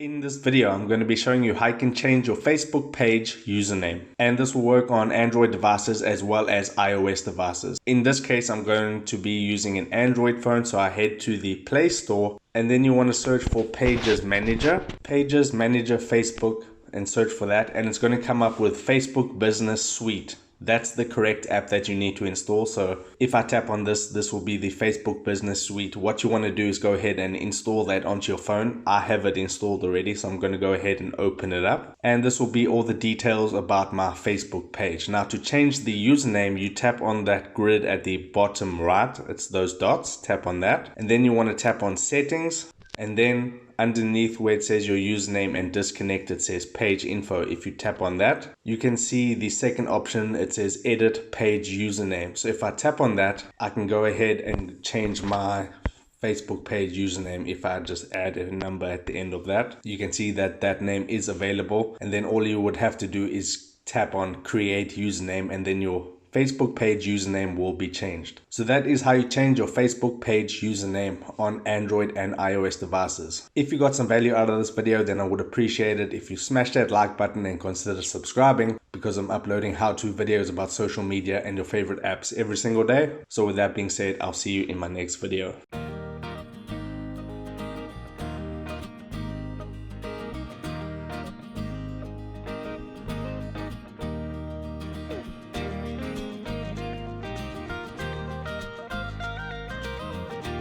In this video, I'm going to be showing you how you can change your Facebook page username. And this will work on Android devices as well as iOS devices. In this case, I'm going to be using an Android phone, so I head to the Play Store and then you want to search for Pages Manager. Pages Manager Facebook, and search for that, and it's going to come up with Facebook Business Suite. That's the correct app that you need to install. So if I tap on this will be the Facebook Business Suite. What you want to do is go ahead and install that onto your phone. I have it installed already, so I'm going to go ahead and open it up. And this will be all the details about my Facebook page. Now to change the username, you tap on that grid at the bottom right. It's those dots, tap on that. And then you want to tap on settings, and then underneath where it says your username and disconnect, it says page info. If you tap on that, you can see the second option. It says edit page username. So if I tap on that, I can go ahead and change my Facebook page username. If I just add a number at the end of that, you can see that that name is available. And then all you would have to do is tap on create username, and then your Facebook page username will be changed. So that is how you change your Facebook page username on Android and iOS devices. If you got some value out of this video, then I would appreciate it if you smash that like button and consider subscribing, because I'm uploading how-to videos about social media and your favorite apps every single day. So with that being said, I'll see you in my next video.